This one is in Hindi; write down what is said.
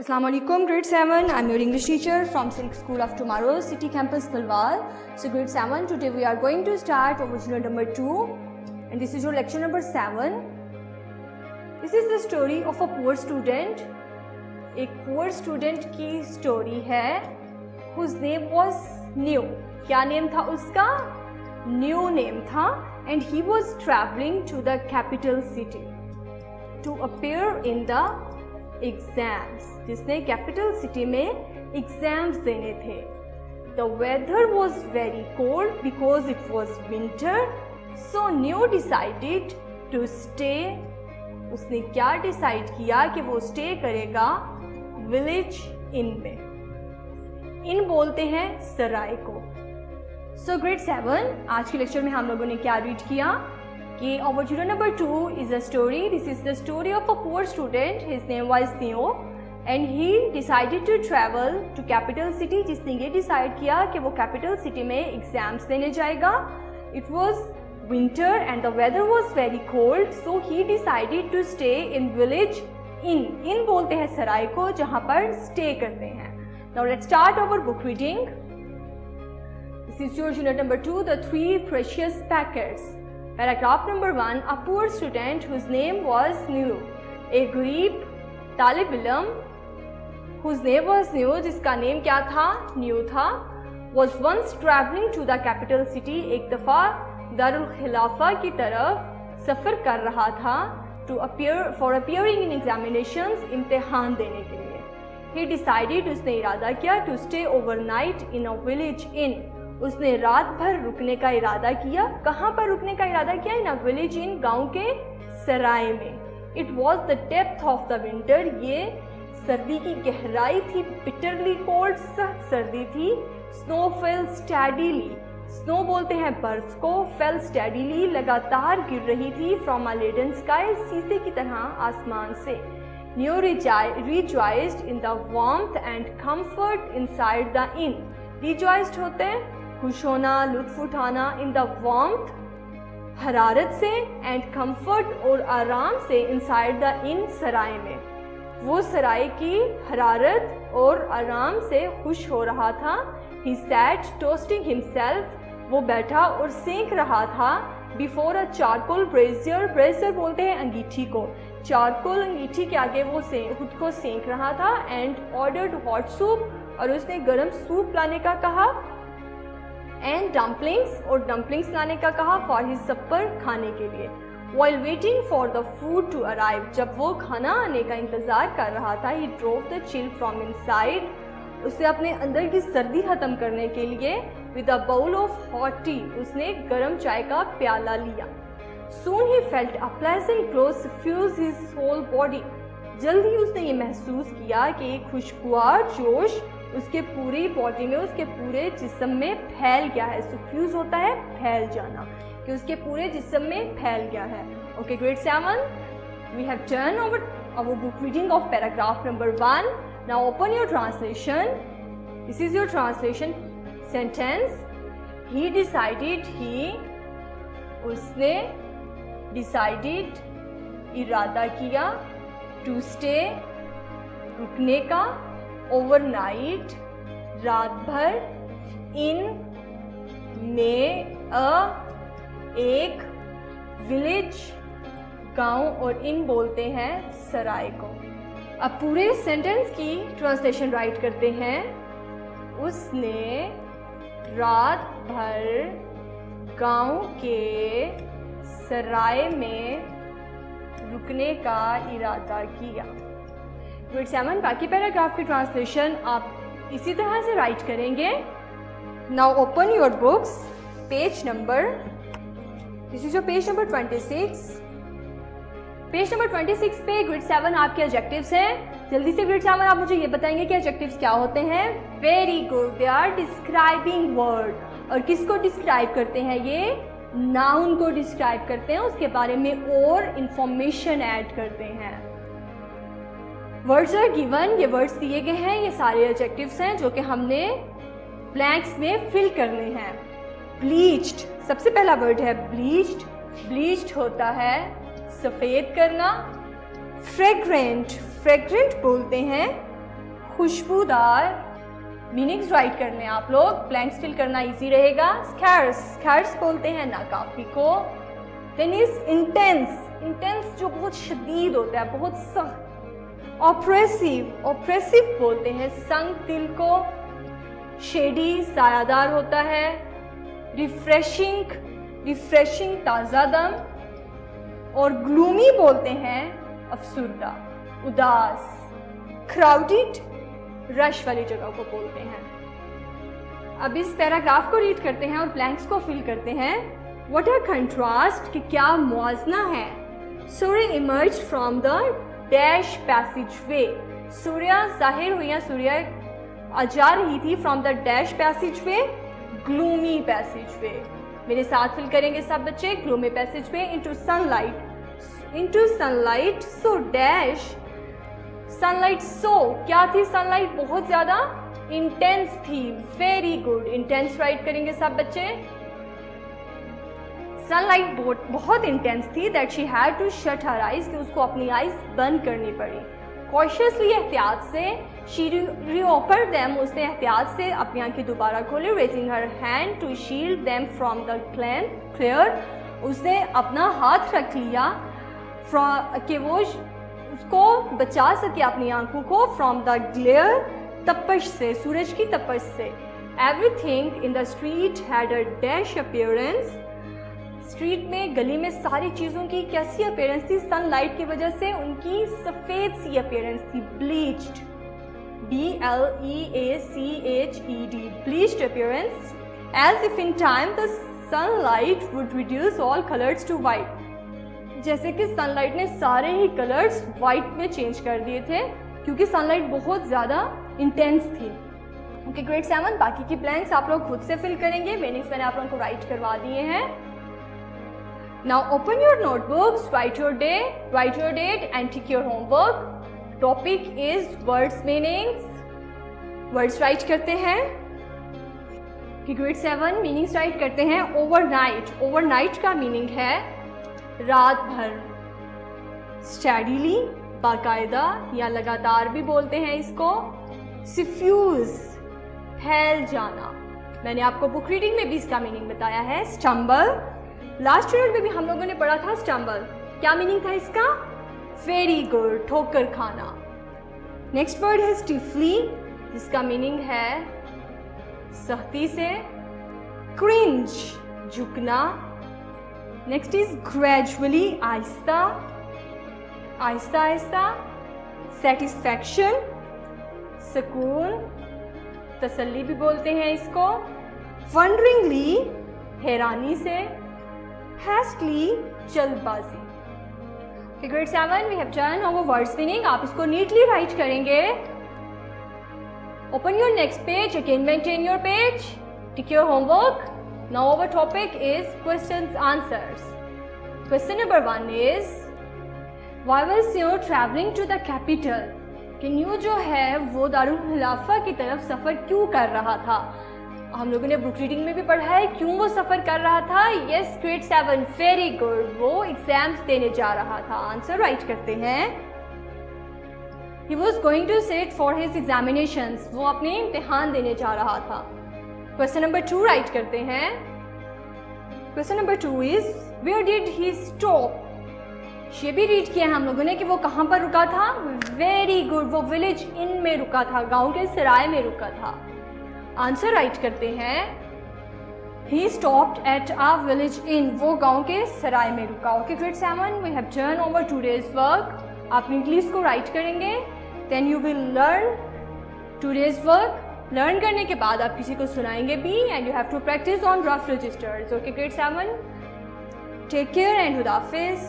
Assalamualaikum, grade 7. I'm your English teacher from Silk School of Tomorrow, City Campus, Palwal. So grade 7, today we are going to start our unit number 2 and this is your lecture number 7. This is the story of a poor student. एक poor student की story है whose name was New. क्या name था उसका? New name था and he was traveling to the capital city to appear in the exams. जिसने कैपिटल सिटी में एग्जाम्स देने थे. The weather was very cold because it was winter. So New decided to stay. उसने क्या डिसाइड किया कि वो स्टे करेगा विलेज इन में. इन बोलते हैं सराय को. सो ग्रेड 7 आज के लेक्चर में हम लोगों ने क्या रीड किया कि our unit number 2 is a story. This is the story of a poor student. His name was Theo and he decided to travel to capital city. जिसने ये डिसाइड किया कि वो कैपिटल सिटी में एग्जाम्स देने जाएगा. It was winter and the weather was very cold, so he decided to stay in village inn. inn बोलते हैं सराय को जहाँ पर स्टे करते हैं. Now let's start our book reading. This is your unit number 2, the 3 precious packets. Paragraph number 1, a poor student whose name was New. A गरीब तालिब इल्म whose name was New, जिसका नेम क्या था? न्यू था. was once traveling to the capital city. एक दफ़ा दारुल खिलाफा की तरफ सफ़र कर रहा था to appearing in examinations, इम्तिहान देने के लिए. He decided, उसने इरादा किया to stay overnight in a village inn. उसने रात भर रुकने का इरादा किया. कहाँ पर रुकने का इरादा किया? इन अ विलेज इन, गाँव के सराय में. It was the depth of the winter. ये सर्दी की गहराई थी. बिटरली कोल्ड, सख्त सर्दी थी. Snow fail स्टैडीली. स्नो बोलते हैं बर्फ को. फेल स्टैडीली, लगातार गिर रही थी. फ्रॉम अ लेडन स्काई, शीशे की तरह आसमान से. New rejoiced in the warmth and comfort inside the in. Rejoiced होते हैं खुश होना, लुत्फ उठाना. इन द वार्मथ, हरारत से, एंड कंफर्ट और आराम से. इनसाइड द इन, सराय में. वो सराय की हरारत और आराम से खुश हो रहा था. He sat toasting himself. वो बैठा और सेंक रहा था. Before a charcoal Brazier. Brazier बोलते हैं अंगीठी को. चारकोल अंगीठी के आगे वो खुद को सेंक रहा था. And ordered hot soup. और उसने गर्म सूप लाने का कहा. एंड डम्पलिंग्स, और डम्पलिंग्स लाने का कहा. फॉर हिज सपर, खाने के लिए. While waiting for the food to arrive. जब वो खाना आने का इंतजार कर रहा था. He drove the chill from inside. उसे अपने अंदर की सर्दी खत्म करने के लिए with a bowl of hot tea, उसने गर्म चाय का प्याला लिया. Soon he felt a pleasant glow suffuse his whole body. जल्दी उसने ये महसूस किया कि एक खुशगवार जोश उसके पूरी बॉडी में, उसके पूरे जिस्म में फैल गया है. सफ्यूज होता है फैल जाना, कि उसके पूरे जिस्म में फैल गया है. Okay grade 7, we have turn over our book reading of paragraph number 1. Now open your translation. This is your translation sentence. He decided, he, उसने, डिसाइडेड, इरादा किया, टू स्टे, रुकने का, ओवरनाइट, रात भर, इन, में, एक, विलेज, गांव, और इन बोलते हैं सराय को. अब पूरे सेंटेंस की ट्रांसलेशन राइट करते हैं. उसने रात भर गांव के सराय में रुकने का इरादा किया. ग्रेड 7 बाकी पैराग्राफ की ट्रांसलेशन आप इसी तरह से राइट करेंगे. Now open your books. Page number, this is your page number 26. Page number 26 पे ग्रेड 7 आपके एडजेक्टिव्स हैं. जल्दी से ग्रेड 7 आप मुझे ये बताएंगे कि एडजेक्टिव्स क्या होते हैं. Very good, they are describing word. और किसको डिस्क्राइब करते हैं? ये नाउन को डिस्क्राइब करते हैं, उसके बारे में और इंफॉर्मेशन ऐड करते हैं. Words are given. ये वर्ड्स दिए गए हैं. ये सारे एडजेक्टिव्स हैं जो कि हमने ब्लैंक्स में फिल करने हैं. ब्लीच्ड, सबसे पहला वर्ड है ब्लीच्ड. ब्लीच्ड होता है सफ़ेद करना. फ्रेग्रेंट, फ्रेग्रेंट बोलते हैं खुशबूदार। मीनिंग्स राइट करने आप लोग, ब्लैंक्स फिल करना इजी रहेगा। स्कैर्स, स्कैर्स बोलते हैं नाकाफी को। देन इज इंटेंस, इंटेंस जो बहुत शदीद होता है, बहुत सख्त। ऑप्रेसिव, ऑप्रेसिव बोलते हैं संग दिल को। शेडी, सायादार होता है। रिफ्रेशिंग, रिफ्रेशिंग ताज़ा दम। और ग्लूमी बोलते हैं अफसुर्दा, उदास। क्राउडेड, रश वाली जगह को बोलते हैं। अब इस पैराग्राफ को रीड करते हैं और ब्लैंक्स को फिल करते हैं। व्हाट अ कंट्रास्ट, कि क्या मुआजना है। Surya emerge from the dash passageway. Surya जाहिर हुई या सूर्य जा रही थी from the dash passageway, gloomy passageway. मेरे साथ फिल करेंगे सब बच्चे। Gloomy passageway into sunlight, into sunlight. So dash, sunlight so, क्या थी सनलाइट? बहुत ज्यादा इंटेंस थी। वेरी गुड, इंटेंस राइट करेंगे सब बच्चे। सनलाइट बहुत इंटेंस थी, that she had to shut her eyes, कि उसको अपनी आइज बंद करनी पड़ी। कॉशियसली, एहतियात से, शी रीओपन्ड देम, उसने एहतियात से अपनी आंखें दोबारा खोली। Raising her hand to shield them from the glare, उसने अपना हाथ रख लिया कि वो उसको बचा सके अपनी आंखों को फ्रॉम द ग्लेयर, तपश से, सूरज की तपश से। Everything in the street had a dash appearance, street में, गली में सारी चीज़ों की कैसी अपीयरेंस थी? सनलाइट की वजह से उनकी सफ़ेद सी अपीयरेंस थी। Bleached, BLEACHED, bleached appearance. As if in time the sunlight would reduce all colours to white, जैसे कि सनलाइट ने सारे ही कलर्स वाइट में चेंज कर दिए थे, क्योंकि सनलाइट बहुत ज़्यादा इंटेंस थी। ओके ग्रेड 7, बाकी की ब्लैंक्स आप लोग खुद से फिल करेंगे। मीनिंग्स मैंने आप लोगों को राइट करवा दिए हैं। Now open your notebooks, write your day, write your date and tick your homework. Topic is words meanings. Words write करते हैं कि grade 7 meanings write करते हैं। Overnight, overnight का meaning है रात भर। Steadily, बाकायदा या लगातार भी बोलते हैं इसको। Suffuse, फैल जाना। मैंने आपको बुक रीडिंग में भी इसका मीनिंग बताया है। Stumble, लास्ट यूनिट में भी हम लोगों ने पढ़ा था स्टम्बल, क्या मीनिंग था इसका? वेरी गुड, ठोकर खाना। नेक्स्ट वर्ड है स्टिफली, जिसका मीनिंग है सख्ती से। क्रिंज, झुकना। Next is gradually, Aahista Aahista Aahista. Satisfaction, सुकून, तसल्ली भी बोलते हैं इसको। वंडरिंगली, हैरानी से। Hastily, जल्दबाजी। Okay, grade 7 we have done our words meaning. आप इसको neatly write करेंगे। Open your next page, again maintain your page, tick your homework. Now our topic is questions answers. Question number 1 is, why was you traveling to the capital? कि न्यू जो है वो दारुल खिलाफा की तरफ सफ़र क्यों कर रहा था? हम लोगों ने बुक रीडिंग में भी पढ़ा है क्यों वो सफ़र कर रहा था। यस ग्रेड 7, वेरी गुड, वो एग्जाम्स देने जा रहा था। आंसर राइट करते हैं। He was going to sit for his examinations, वो अपने इम्तिहान देने जा रहा था। क्वेश्चन नंबर 2 राइट करते हैं। Question number 2 is, where did he stop? ये भी रीड किया हम लोगों ने कि वो कहाँ पर रुका था। वेरी गुड, वो विलेज इन में रुका था, गांव के सराय में रुका था। आंसर राइट करते हैं। He stopped at a village inn, वो गांव के सराय में रुका। Okay grade 7 we have done over today's work. आप इंग्लिश को राइट करेंगे, then you will learn today's work. Learn करने के बाद आप किसी को सुनाएंगे भी, and you have to practice on rough registers. Okay grade 7, take care and खुदा हाफिज़।